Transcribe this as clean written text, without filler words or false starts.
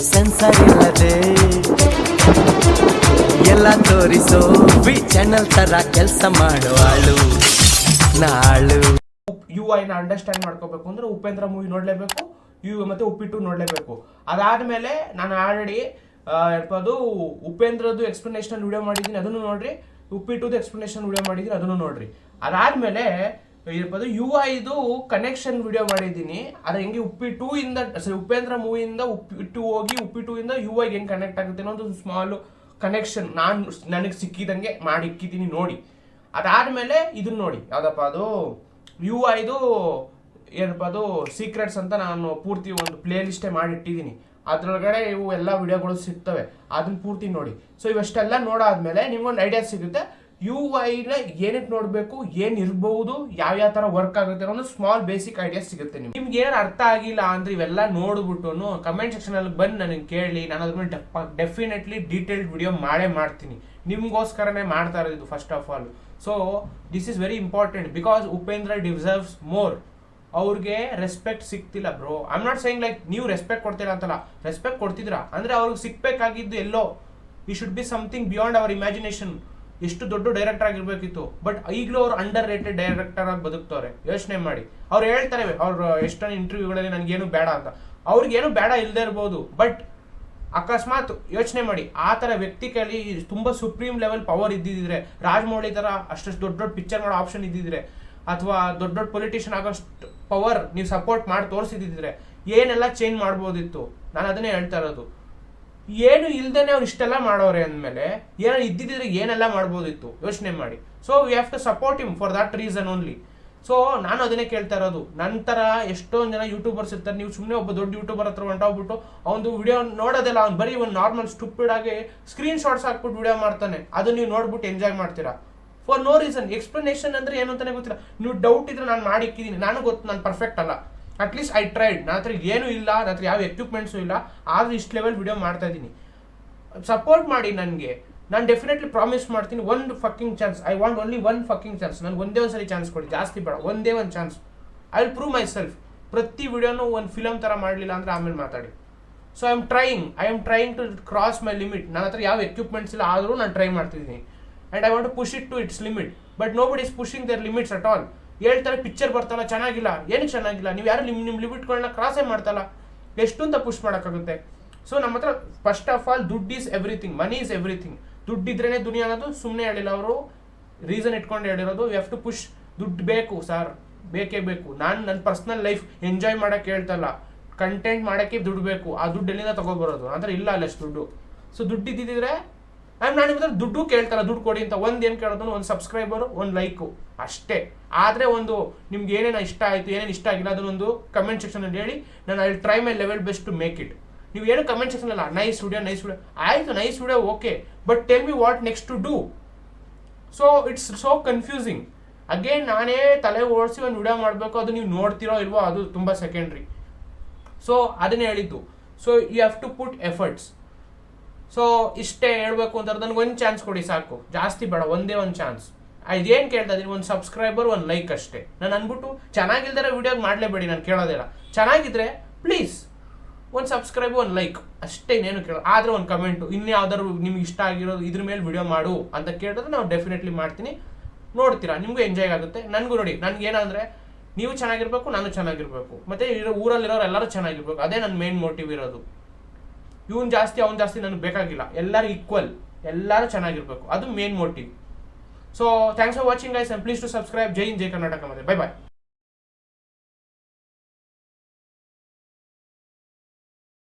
Sensor ಇಲ್ಲದೆ ಎಲ್ಲ ತೋರಿಸೋ ವಿ ಚಾನಲ್ ತರ ಕೆಲಸ ಮಾಡುವಾಳು ನಾಳು. UI ನ ಅಂಡರ್ಸ್ಟ್ಯಾಂಡ್ ಮಾಡ್ಕೋಬೇಕು ಅಂದ್ರೆ ಉಪೇಂದ್ರ ಮೂವಿ ನೋಡ್ಲೇಬೇಕು, ಮತ್ತೆ ಉಪ್ಪಿಟ್ಟು ನೋಡ್ಲೇಬೇಕು. ಅದಾದ್ಮೇಲೆ ನಾನು ಆಲ್ರೆಡಿ ಅದು ಉಪೇಂದ್ರದ್ದು ಎಕ್ಸ್ಪ್ಲನೇಷನ್ ವಿಡಿಯೋ ಮಾಡಿದೀನಿ, ಅದನ್ನು ನೋಡ್ರಿ. ಉಪ್ಪಿಟ್ಟುದು ಎಕ್ಸ್ಪ್ಲನೇಷನ್ ವಿಡಿಯೋ ಮಾಡಿದೀನಿ, ಅದನ್ನು ನೋಡ್ರಿ. ಅದಾದ್ಮೇಲೆ UI ಕನೆಕ್ಷನ್ ವಿಡಿಯೋ ಮಾಡಿದ್ದೀನಿ. ಅದ ಹೆಂಗೆ ಉಪೇಂದ್ರ ಮೂವಿಯಿಂದ ಉಪ್ಪಿಟ್ಟು ಹೋಗಿ ಉಪ್ಪಿಟ್ಟು ಇಂದ UI ಹೆಂಗ್ ಕನೆಕ್ಟ್ ಆಗುತ್ತೆ ಅನ್ನೋ ಒಂದು ಸ್ಮಾಲ್ ಕನೆಕ್ಷನ್ ನನಗೆ ಸಿಕ್ಕಿದಂಗೆ ಮಾಡಿ ಇಕ್ಕಿದ್ದೀನಿ, ನೋಡಿ. ಅದಾದ್ಮೇಲೆ ಇದನ್ನ ನೋಡಿ, ಯಾವ್ದಪ್ಪ ಅದು UI ಏನಪ್ಪ ಅದು ಸೀಕ್ರೆಟ್ಸ್ ಅಂತ ನಾನು ಪೂರ್ತಿ ಒಂದು ಪ್ಲೇ ಲಿಸ್ಟೇ ಮಾಡಿ ಇಟ್ಟಿದ್ದೀನಿ. ಅದ್ರೊಳಗಡೆ ಇವು ಎಲ್ಲ ವಿಡಿಯೋಗಳು ಸಿಗ್ತವೆ, ಅದನ್ನ ಪೂರ್ತಿ ನೋಡಿ. ಸೊ ಇವೆಷ್ಟೆಲ್ಲ ನೋಡಾದ್ಮೇಲೆ ನಿಮ್ಗೊಂದು ಐಡಿಯಾ ಸಿಗುತ್ತೆ UI ನ ಏನಕ್ಕೆ ನೋಡ್ಬೇಕು, ಏನ್ ಇರ್ಬಹುದು, ಯಾವ ತರ ವರ್ಕ್ ಆಗುತ್ತೆ ಅನ್ನೋ ಸ್ಮಾಲ್ ಬೇಸಿಕ್ ಐಡಿಯಾ ಸಿಗುತ್ತೆ. ನಿಮ್ಗೆ ಏನಾರು ಅರ್ಥ ಆಗಿಲ್ಲ ಅಂದ್ರೆ ಇವೆಲ್ಲ ನೋಡ್ಬಿಟ್ಟು ಕಮೆಂಟ್ ಸೆಕ್ಷನ್ ಅಲ್ಲಿ ಬಂದು ನನಗೆ ಕೇಳಿ, ನಾನು ಅದ್ರ ಮೇಲೆ ಡೆಫಿನೆಟ್ಲಿ ಡೀಟೇಲ್ಡ್ ವಿಡಿಯೋ ಮಾಡೇ ಮಾಡ್ತೀನಿ. ನಿಮ್ಗೋಸ್ಕರನೇ ಮಾಡ್ತಾ ಇರೋದು first of all. So this is very important because Upendra deserves more. ಅವ್ರಿಗೆ ರೆಸ್ಪೆಕ್ಟ್ ಸಿಗ್ತಿಲ್ಲ bro. I am not saying like ನೀವು ರೆಸ್ಪೆಕ್ಟ್ ಕೊಡ್ತೀರಾ ಅಂತಲ್ಲ, ರೆಸ್ಪೆಕ್ಟ್ ಕೊಡ್ತಿದ್ರಾ ಅಂದ್ರೆ ಅವ್ರಿಗೆ ಸಿಗ್ಬೇಕಾಗಿದ್ದು ಎಲ್ಲೋ ಈ should be something beyond our imagination. ಎಷ್ಟು ದೊಡ್ಡ ಡೈರೆಕ್ಟರ್ ಆಗಿರ್ಬೇಕಿತ್ತು, ಬಟ್ ಈಗಲೂ ಅವ್ರು ಅಂಡರ್ ರೇಟೆಡ್ ಡೈರೆಕ್ಟರ್ ಆಗಿ ಬದುಕ್ತವ್ರೆ. ಯೋಚನೆ ಮಾಡಿ, ಅವ್ರು ಹೇಳ್ತಾರೆ ಅವ್ರು ಎಷ್ಟೊಂದು ಇಂಟರ್ವ್ಯೂಗಳಲ್ಲಿ ನನ್ಗೇನು ಬೇಡ ಅಂತ. ಅವ್ರಿಗೇನು ಬೇಡ ಇಲ್ಲದೆ ಇರ್ಬೋದು, ಬಟ್ ಅಕಸ್ಮಾತ್ ಯೋಚನೆ ಮಾಡಿ ಆ ತರ ವ್ಯಕ್ತಿ ಕೈಲಿ ತುಂಬಾ ಸುಪ್ರೀಂ ಲೆವೆಲ್ ಪವರ್ ಇದ್ದಿದ್ರೆ, ರಾಜಮೌಳಿ ತರ ಅಷ್ಟಷ್ಟು ದೊಡ್ಡ ದೊಡ್ಡ ಪಿಕ್ಚರ್ ಮಾಡೋ ಆಪ್ಷನ್ ಇದ್ದಿದ್ರೆ, ಅಥವಾ ದೊಡ್ಡ ದೊಡ್ಡ ಪೊಲಿಟಿಷಿಯನ್ ಆಗೋಷ್ಟು ಪವರ್ ನೀವು ಸಪೋರ್ಟ್ ಮಾಡಿ ತೋರಿಸಿದ್ರೆ ಏನೆಲ್ಲ ಚೇಂಜ್ ಮಾಡ್ಬೋದಿತ್ತು. ನಾನು ಅದನ್ನೇ ಹೇಳ್ತಾ ಇರೋದು. ಏನು ಇಲ್ದೇನೆ ಅವ್ರು ಇಷ್ಟೆಲ್ಲ ಮಾಡೋರೆ ಅಂದ್ಮೇಲೆ ಏನೋ ಇದ್ದಿದ್ರೆ ಏನೆಲ್ಲ ಮಾಡ್ಬೋದಿತ್ತು, ಯೋಚನೆ ಮಾಡಿ. So we have to support him for that reason only. So ನಾನು ಅದನ್ನೇ ಕೇಳ್ತಾ ಇರೋದು. ನಂತರ ಎಷ್ಟೊಂದು ಜನ ಯೂಟ್ಯೂಬರ್ಸ್ ಇರ್ತಾರೆ, ನೀವು ಸುಮ್ಮನೆ ಒಬ್ಬ ದೊಡ್ಡ ಯೂಟ್ಯೂಬರ್ ಹತ್ರ ಹೊಂಟೋಗ್ಬಿಟ್ಟು ಅವನು ವಿಡಿಯೋ ನೋಡೋದಿಲ್ಲ, ಅವ್ನು ಬರೀ ಒಂದು ನಾರ್ಮಲ್ ಸ್ಟುಪಿಡ್ ಆಗಿ ಸ್ಕ್ರೀನ್ ಶಾಟ್ಸ್ ಹಾಕ್ಬಿಟ್ಟು ವಿಡಿಯೋ ಮಾಡ್ತಾನೆ, ಅದು ನೀವು ನೋಡ್ಬಿಟ್ಟು ಎಂಜಾಯ್ ಮಾಡ್ತೀರಾ ಫಾರ್ ನೋ ರೀಸನ್. ಎಕ್ಸ್ಪ್ಲನೇಷನ್ ಅಂದ್ರೆ ಏನು ಅಂತಾನೆ ಗೊತ್ತಿಲ್ಲ. ನೀವು ಡೌಟ್ ಇದ್ರೆ ನಾನು ಮಾಡಿಕ್ಕಿದ್ದೀನಿ, ನಾನು ಗೊತ್ತು ನಾನು ಪರ್ಫೆಕ್ಟ್ ಅಲ್ಲ, ಅಟ್ಲೀಸ್ಟ್ ಐ ಟ್ರೈಡ್. ನನ್ನ ಹತ್ರ ಏನೂ ಇಲ್ಲ, ನನ್ನ ಹತ್ರ ಯಾವ ಎಕ್ವಿಪ್ಮೆಂಟ್ಸು ಇಲ್ಲ, ಆದ್ರೂ ಇಷ್ಟು ಲೆವೆಲ್ ವಿಡಿಯೋ ಮಾಡ್ತಾ ಇದ್ದೀನಿ. ಸಪೋರ್ಟ್ ಮಾಡಿ ನನಗೆ. ನಾನು ಡೆಫಿನೆಟ್ಲಿ ಪ್ರಾಮಿಸ್ ಮಾಡ್ತೀನಿ, ಒಂದು fucking chance. I want only one fucking chance. ನನಗೆ ಒಂದೇ ಒಂದು ಸರಿ ಚಾನ್ಸ್ ಕೊಡಿ, ಜಾಸ್ತಿ ಬೇಡ, ಒಂದೇ ಒಂದು chance. I will prove myself. ಪ್ರತಿ ವಿಡಿಯೋನು ಒಂದು ಫಿಲಮ್ ಥರ ಮಾಡಲಿಲ್ಲ ಅಂದ್ರೆ ಆಮೇಲೆ ಮಾತಾಡಿ. So I am trying to cross my limit. ನನ್ನ ಹತ್ರ ಯಾವ ಎಕ್ವಿಪ್ಮೆಂಟ್ಸ್ ಇಲ್ಲ, ಆದರೂ ನಾನು ಟ್ರೈ ಮಾಡ್ತಿದ್ದೀನಿ. And I want to push it to its limit. But nobody is pushing their limits at all. ಹೇಳ್ತಾರೆ ಪಿಕ್ಚರ್ ಬರ್ತಾರ ಚೆನ್ನಾಗಿಲ್ಲ, ಏನಕ್ಕೆ ಚೆನ್ನಾಗಿಲ್ಲ, ನೀವು ಯಾರು ನಿಮ್ಮ ಲಿಮಿಟ್ಗಳನ್ನ ಕ್ರಾಸೇ ಮಾಡ್ತಲ್ಲ, ಎಷ್ಟು ಅಂತ ಪುಷ್ ಮಾಡೋಕ್ಕಾಗುತ್ತೆ. ಸೊ ನಮ್ಮ ಹತ್ರ ಫಸ್ಟ್ ಆಫ್ ಆಲ್ ದುಡ್ಡು is everything, money is everything. ದುಡ್ಡಿದ್ರೇನೆ ದುನಿಯಾ ಅನ್ನೋದು ಸುಮ್ಮನೆ ಹೇಳಿಲ್ಲ ಅವರು, ರೀಸನ್ ಇಟ್ಕೊಂಡು ಹೇಳಿರೋದು. You have to push. ದುಡ್ಡು ಬೇಕು ಸರ್, ಬೇಕೇ ಬೇಕು. ನಾನು ನನ್ನ ಪರ್ಸನಲ್ ಲೈಫ್ ಎಂಜಾಯ್ ಮಾಡೋಕ್ಕೆ ಹೇಳ್ತಲ್ಲ, ಕಂಟೆಂಟ್ ಮಾಡೋಕ್ಕೆ ದುಡ್ಡು ಬೇಕು. ಆ ದುಡ್ಡು ಎಲ್ಲಿಂದ ತಗೊಬರೋದು ಅಂದ್ರೆ ಇಲ್ಲ ಅಲ್ಲ ಅಷ್ಟು ದುಡ್ಡು. ಸೊ ದುಡ್ಡು ಇದ್ದಿದ್ರೆ ನಾನು ದುಡ್ಡು ಕೇಳ್ತಾರ, ದುಡ್ಡು ಕೊಡಿ ಅಂತ. ಏನು ಕೇಳೋದು, ಒಂದು ಸಬ್ಸ್ಕ್ರೈಬರು, ಒಂದು ಲೈಕು ಅಷ್ಟೇ. ಆದರೆ ಒಂದು ನಿಮ್ಗೆ ಏನೇನು ಇಷ್ಟ ಆಯಿತು, ಏನೇನು ಇಷ್ಟ ಆಗಿಲ್ಲ ಅದನ್ನೊಂದು ಕಮೆಂಟ್ ಸೆಕ್ಷನಲ್ಲಿ ಹೇಳಿ. ನಾನು I try my level best to make it. ನೀವು ಏನು ಕಮೆಂಟ್ ಸೆಕ್ಷನ್ ಅಲ್ಲ, ನೈಸ್ ವಿಡಿಯೋ ಆಯಿತು, nice video okay, but tell me what next to do. So it's so confusing. Again ನಾನೇ ತಲೆ ಓಡಿಸಿ ಒಂದು ವಿಡಿಯೋ ಮಾಡಬೇಕು, ಅದು ನೀವು ನೋಡ್ತಿರೋ ಇಲ್ವೋ ಅದು ತುಂಬ ಸೆಕೆಂಡ್ರಿ. ಸೊ ಅದನ್ನೇ ಹೇಳಿದ್ದು. So you have to put efforts. So ಇಷ್ಟೇ ಹೇಳ್ಬೇಕು ಅಂತ ನನಗೆ ಒಂದು ಚಾನ್ಸ್ ಕೊಡಿ ಸಾಕು, ಜಾಸ್ತಿ ಬೇಡ, ಒಂದೇ ಒಂದು ಚಾನ್ಸ್. ಇದೇನು ಕೇಳ್ತಾ ಇದೀನಿ, ಒಂದು ಸಬ್ಸ್ಕ್ರೈಬರ್, ಒಂದು ಲೈಕ್ ಅಷ್ಟೇ. ನಾನು ಅಂದ್ಬಿಟ್ಟು ಚೆನ್ನಾಗಿಲ್ದರೆ ವಿಡಿಯೋಗೆ ಮಾಡಲೇಬೇಡಿ, ನಾನು ಕೇಳೋದಿಲ್ಲ. ಚೆನ್ನಾಗಿದ್ರೆ ಪ್ಲೀಸ್ ಒಂದು ಸಬ್ಸ್ಕ್ರೈಬ್, ಒಂದು ಲೈಕ್ ಅಷ್ಟೇ, ಇನ್ನೇನು ಕೇಳೋ. ಆದರೆ ಒಂದು ಕಮೆಂಟು, ಇನ್ಯಾವ್ದಾದ್ರು ನಿಮ್ಗೆ ಇಷ್ಟ ಆಗಿರೋದು ಇದ್ರ ಮೇಲೆ ವಿಡಿಯೋ ಮಾಡು ಅಂತ ಕೇಳಿದ್ರೆ ನಾವು ಡೆಫಿನೆಟ್ಲಿ ಮಾಡ್ತೀನಿ. ನೋಡ್ತೀರಾ, ನಿಮಗೂ ಎಂಜಾಯ್ ಆಗುತ್ತೆ, ನನಗೂ. ನೋಡಿ, ನನಗೇನಂದರೆ ನೀವು ಚೆನ್ನಾಗಿರ್ಬೇಕು, ನಾನು ಚೆನ್ನಾಗಿರ್ಬೇಕು, ಮತ್ತೆ ಊರಲ್ಲಿರೋರು ಎಲ್ಲರೂ ಚೆನ್ನಾಗಿರ್ಬೇಕು. ಅದೇ ನನ್ನ ಮೇನ್ ಮೋಟಿವ್ ಇರೋದು. ಇವನ್ ಜಾಸ್ತಿ ಅವ್ನು ಜಾಸ್ತಿ ನನಗೆ ಬೇಕಾಗಿಲ್ಲ, ಎಲ್ಲರೂ ಈಕ್ವಲ್, ಎಲ್ಲರೂ ಚೆನ್ನಾಗಿರ್ಬೇಕು, ಅದು main motive. So thanks for watching guys, and please to subscribe. ಜೈ ಹಿಂದ್, ಜೈ ಕರ್ನಾಟಕ. ಮತ್ತೆ ಬೈ ಬಾಯ್.